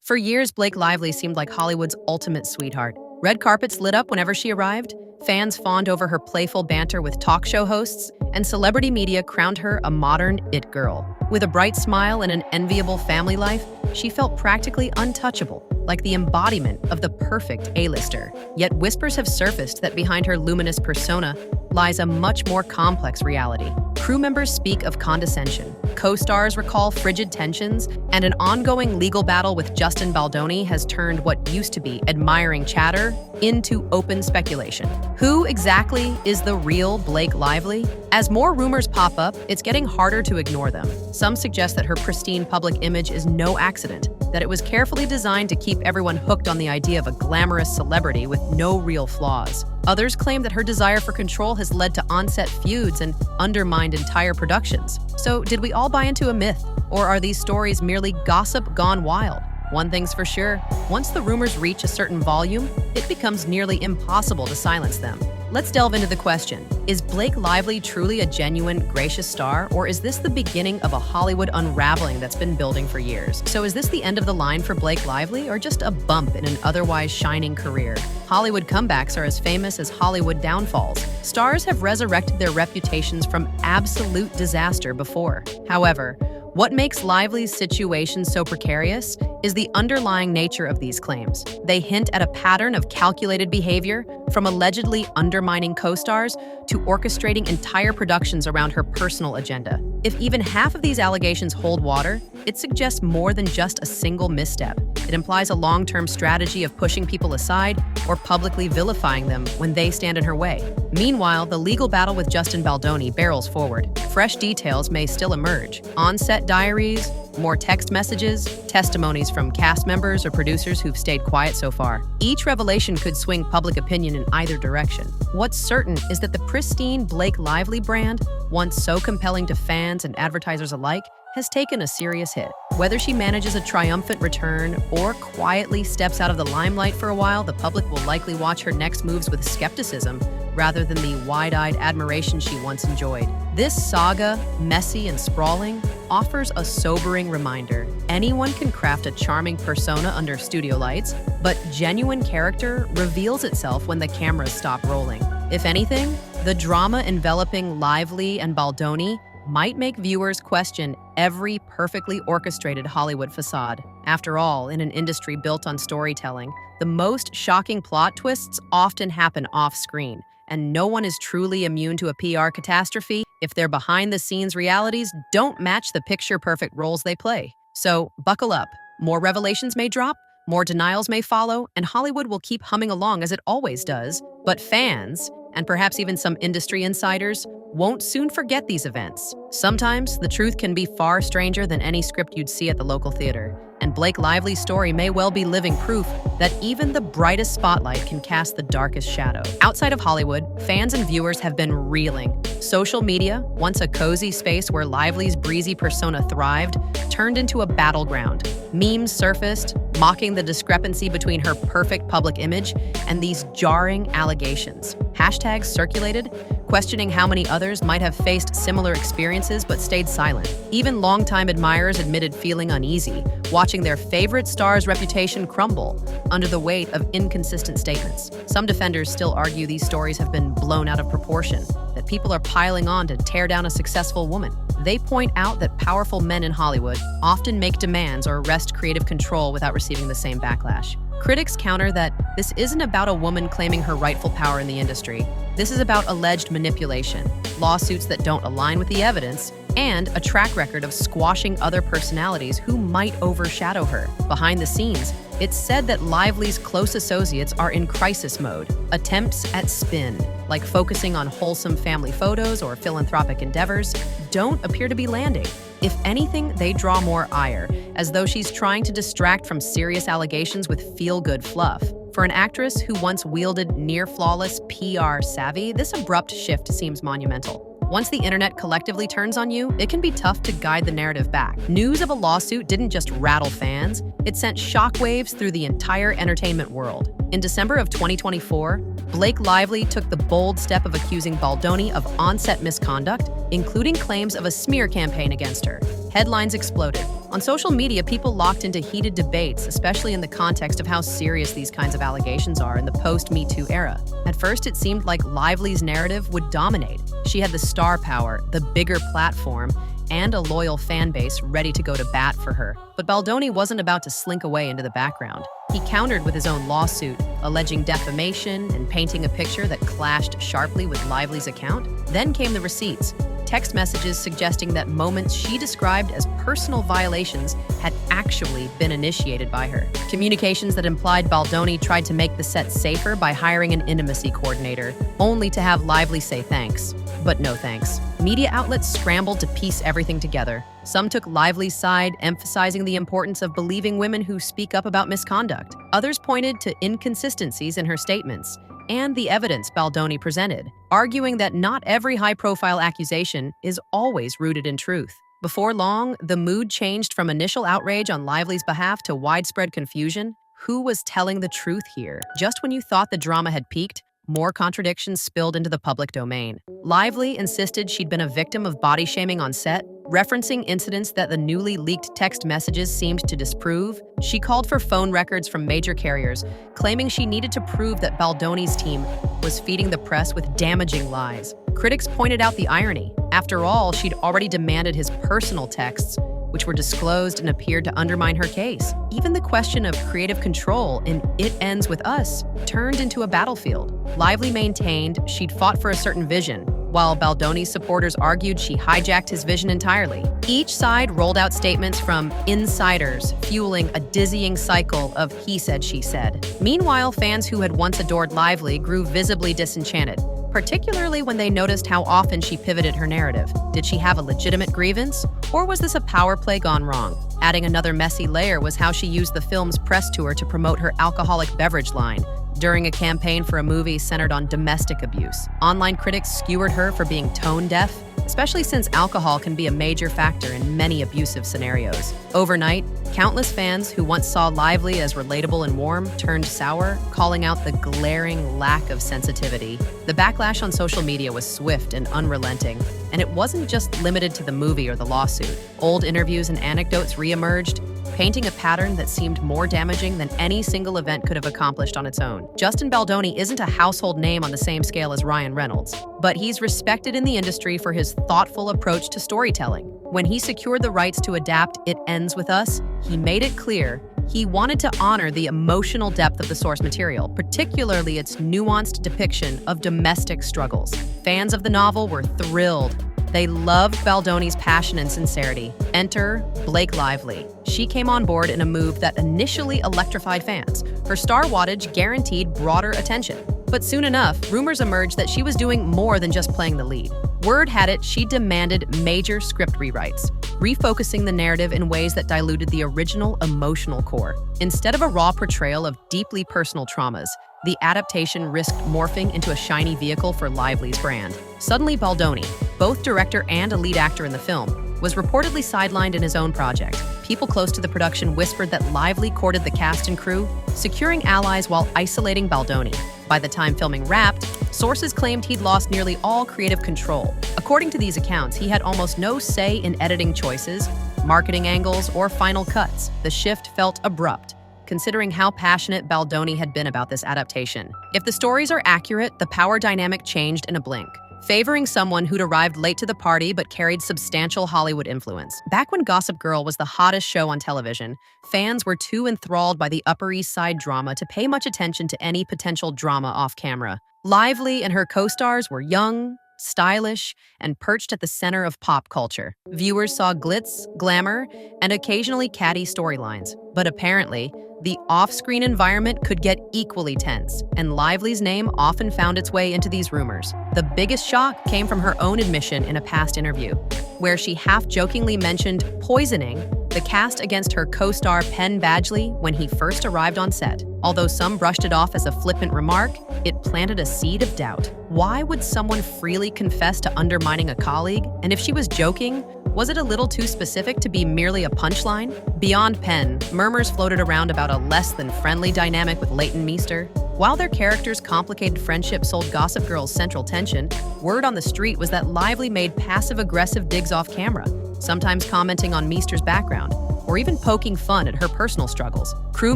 For years, Blake Lively seemed like Hollywood's ultimate sweetheart. Red carpets lit up whenever she arrived, fans fawned over her playful banter with talk show hosts, and celebrity media crowned her a modern it girl. With a bright smile and an enviable family life, she felt practically untouchable, like the embodiment of the perfect A-lister. Yet whispers have surfaced that behind her luminous persona lies a much more complex reality. Crew members speak of condescension, co-stars recall frigid tensions, and an ongoing legal battle with Justin Baldoni has turned what used to be admiring chatter into open speculation. Who exactly is the real Blake Lively? As more rumors pop up, it's getting harder to ignore them. Some suggest that her pristine public image is no accident, that it was carefully designed to keep everyone hooked on the idea of a glamorous celebrity with no real flaws. Others claim that her desire for control has led to on-set feuds and undermined entire productions. So, did we all buy into a myth? Or are these stories merely gossip gone wild? One thing's for sure, once the rumors reach a certain volume, it becomes nearly impossible to silence them. Let's delve into the question. Is Blake Lively truly a genuine, gracious star, or is this the beginning of a Hollywood unraveling that's been building for years? So is this the end of the line for Blake Lively, or just a bump in an otherwise shining career? Hollywood comebacks are as famous as Hollywood downfalls. Stars have resurrected their reputations from absolute disaster before. However, what makes Lively's situation so precarious is the underlying nature of these claims. They hint at a pattern of calculated behavior, from allegedly undermining co-stars to orchestrating entire productions around her personal agenda. If even half of these allegations hold water, it suggests more than just a single misstep. It implies a long-term strategy of pushing people aside or publicly vilifying them when they stand in her way. Meanwhile, the legal battle with Justin Baldoni barrels forward. Fresh details may still emerge. On-set diaries, more text messages, testimonies from cast members or producers who've stayed quiet so far. Each revelation could swing public opinion in either direction. What's certain is that the pristine Blake Lively brand, once so compelling to fans and advertisers alike, has taken a serious hit. Whether she manages a triumphant return or quietly steps out of the limelight for a while, the public will likely watch her next moves with skepticism rather than the wide-eyed admiration she once enjoyed. This saga, messy and sprawling, offers a sobering reminder. Anyone can craft a charming persona under studio lights, but genuine character reveals itself when the cameras stop rolling. If anything, the drama enveloping Lively and Baldoni might make viewers question every perfectly orchestrated Hollywood facade. After all, in an industry built on storytelling, the most shocking plot twists often happen off-screen, and no one is truly immune to a PR catastrophe if their behind-the-scenes realities don't match the picture-perfect roles they play. So, buckle up. More revelations may drop, more denials may follow, and Hollywood will keep humming along as it always does. But fans, and perhaps even some industry insiders, won't soon forget these events. Sometimes, the truth can be far stranger than any script you'd see at the local theater. And Blake Lively's story may well be living proof that even the brightest spotlight can cast the darkest shadow. Outside of Hollywood, fans and viewers have been reeling. Social media, once a cozy space where Lively's breezy persona thrived, turned into a battleground. Memes surfaced, mocking the discrepancy between her perfect public image and these jarring allegations. Hashtags circulated, questioning how many others might have faced similar experiences but stayed silent. Even longtime admirers admitted feeling uneasy, watching their favorite star's reputation crumble under the weight of inconsistent statements. Some defenders still argue these stories have been blown out of proportion, that people are piling on to tear down a successful woman. They point out that powerful men in Hollywood often make demands or wrest creative control without receiving the same backlash. Critics counter that this isn't about a woman claiming her rightful power in the industry. This is about alleged manipulation, lawsuits that don't align with the evidence, and a track record of squashing other personalities who might overshadow her. Behind the scenes, it's said that Lively's close associates are in crisis mode. Attempts at spin, like focusing on wholesome family photos or philanthropic endeavors, don't appear to be landing. If anything, they draw more ire, as though she's trying to distract from serious allegations with feel-good fluff. For an actress who once wielded near-flawless PR savvy, this abrupt shift seems monumental. Once the internet collectively turns on you, it can be tough to guide the narrative back. News of a lawsuit didn't just rattle fans, it sent shockwaves through the entire entertainment world. In December of 2024, Blake Lively took the bold step of accusing Baldoni of on-set misconduct, including claims of a smear campaign against her. Headlines exploded. On social media, people locked into heated debates, especially in the context of how serious these kinds of allegations are in the post-Me Too era. At first, it seemed like Lively's narrative would dominate. She had the star power, the bigger platform, and a loyal fan base ready to go to bat for her. But Baldoni wasn't about to slink away into the background. He countered with his own lawsuit, alleging defamation and painting a picture that clashed sharply with Lively's account. Then came the receipts, text messages suggesting that moments she described as personal violations had actually been initiated by her. Communications that implied Baldoni tried to make the set safer by hiring an intimacy coordinator, only to have Lively say thanks. But no thanks. Media outlets scrambled to piece everything together. Some took Lively's side, emphasizing the importance of believing women who speak up about misconduct. Others pointed to inconsistencies in her statements and the evidence Baldoni presented, arguing that not every high-profile accusation is always rooted in truth. Before long, the mood changed from initial outrage on Lively's behalf to widespread confusion. Who was telling the truth here? Just when you thought the drama had peaked, more contradictions spilled into the public domain. Lively insisted she'd been a victim of body shaming on set, referencing incidents that the newly leaked text messages seemed to disprove. She called for phone records from major carriers, claiming she needed to prove that Baldoni's team was feeding the press with damaging lies. Critics pointed out the irony. After all, she'd already demanded his personal texts, which were disclosed and appeared to undermine her case. Even the question of creative control in It Ends With Us turned into a battlefield. Lively maintained she'd fought for a certain vision, while Baldoni's supporters argued she hijacked his vision entirely. Each side rolled out statements from insiders, fueling a dizzying cycle of he said, she said. Meanwhile, fans who had once adored Lively grew visibly disenchanted, particularly when they noticed how often she pivoted her narrative. Did she have a legitimate grievance, or was this a power play gone wrong? Adding another messy layer was how she used the film's press tour to promote her alcoholic beverage line during a campaign for a movie centered on domestic abuse. Online critics skewered her for being tone deaf, especially since alcohol can be a major factor in many abusive scenarios. Overnight, countless fans who once saw Lively as relatable and warm turned sour, calling out the glaring lack of sensitivity. The backlash on social media was swift and unrelenting, and it wasn't just limited to the movie or the lawsuit. Old interviews and anecdotes reemerged, painting a pattern that seemed more damaging than any single event could have accomplished on its own. Justin Baldoni isn't a household name on the same scale as Ryan Reynolds, but he's respected in the industry for his thoughtful approach to storytelling. When he secured the rights to adapt It Ends With Us, he made it clear he wanted to honor the emotional depth of the source material, particularly its nuanced depiction of domestic struggles. Fans of the novel were thrilled. They loved Baldoni's passion and sincerity. Enter Blake Lively. She came on board in a move that initially electrified fans. Her star wattage guaranteed broader attention. But soon enough, rumors emerged that she was doing more than just playing the lead. Word had it she demanded major script rewrites, refocusing the narrative in ways that diluted the original emotional core. Instead of a raw portrayal of deeply personal traumas, the adaptation risked morphing into a shiny vehicle for Lively's brand. Suddenly, Baldoni, both director and a lead actor in the film, was reportedly sidelined in his own project. People close to the production whispered that Lively courted the cast and crew, securing allies while isolating Baldoni. By the time filming wrapped, sources claimed he'd lost nearly all creative control. According to these accounts, he had almost no say in editing choices, marketing angles, or final cuts. The shift felt abrupt, considering how passionate Baldoni had been about this adaptation. If the stories are accurate, the power dynamic changed in a blink, favoring someone who'd arrived late to the party but carried substantial Hollywood influence. Back when Gossip Girl was the hottest show on television, fans were too enthralled by the Upper East Side drama to pay much attention to any potential drama off camera. Lively and her co-stars were young, stylish, and perched at the center of pop culture. Viewers saw glitz, glamour, and occasionally catty storylines. But apparently, the off-screen environment could get equally tense, and Lively's name often found its way into these rumors. The biggest shock came from her own admission in a past interview, where she half-jokingly mentioned poisoning the cast against her co-star Penn Badgley when he first arrived on set. Although some brushed it off as a flippant remark, it planted a seed of doubt. Why would someone freely confess to undermining a colleague? And if she was joking, was it a little too specific to be merely a punchline? Beyond Penn, murmurs floated around about a less-than-friendly dynamic with Leighton Meester. While their characters' complicated friendship sold Gossip Girl's central tension, word on the street was that Lively made passive-aggressive digs off camera, sometimes commenting on Meester's background. or even poking fun at her personal struggles. Crew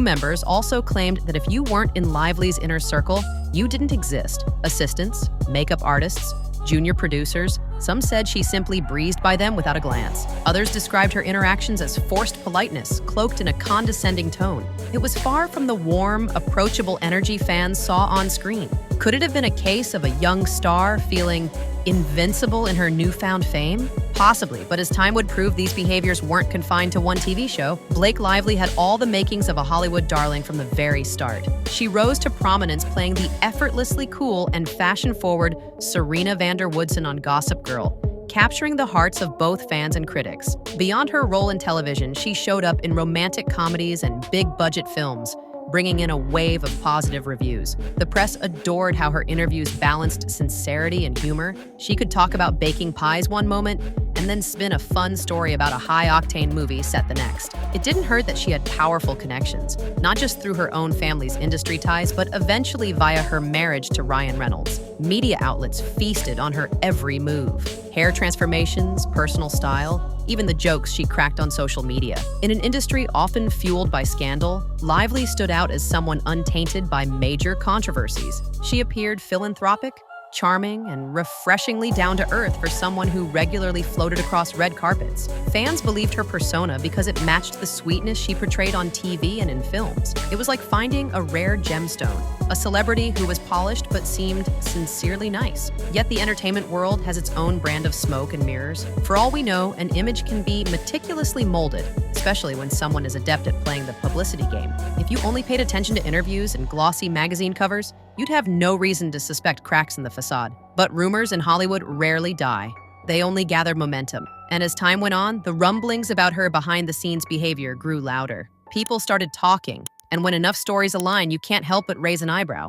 members also claimed that if you weren't in Lively's inner circle, you didn't exist. Assistants, makeup artists, junior producers, some said she simply breezed by them without a glance. Others described her interactions as forced politeness, cloaked in a condescending tone. It was far from the warm, approachable energy fans saw on screen. Could it have been a case of a young star feeling invincible in her newfound fame? Possibly, but as time would prove, these behaviors weren't confined to one TV show. Blake Lively had all the makings of a Hollywood darling from the very start. She rose to prominence playing the effortlessly cool and fashion-forward Serena van der Woodsen on Gossip Girl, capturing the hearts of both fans and critics. Beyond her role in television, she showed up in romantic comedies and big-budget films, bringing in a wave of positive reviews. The press adored how her interviews balanced sincerity and humor. She could talk about baking pies one moment and then spin a fun story about a high-octane movie set the next. It didn't hurt that she had powerful connections, not just through her own family's industry ties, but eventually via her marriage to Ryan Reynolds. Media outlets feasted on her every move. Hair transformations, personal style, even the jokes she cracked on social media. In an industry often fueled by scandal, Lively stood out as someone untainted by major controversies. She appeared philanthropic, charming, and refreshingly down-to-earth for someone who regularly floated across red carpets. Fans believed her persona because it matched the sweetness she portrayed on TV and in films. It was like finding a rare gemstone, a celebrity who was polished but seemed sincerely nice. Yet the entertainment world has its own brand of smoke and mirrors. For all we know, an image can be meticulously molded, especially when someone is adept at playing the publicity game. If you only paid attention to interviews and glossy magazine covers, you'd have no reason to suspect cracks in the facade. But rumors in Hollywood rarely die. They only gather momentum. And as time went on, the rumblings about her behind-the-scenes behavior grew louder. People started talking, and when enough stories align, you can't help but raise an eyebrow.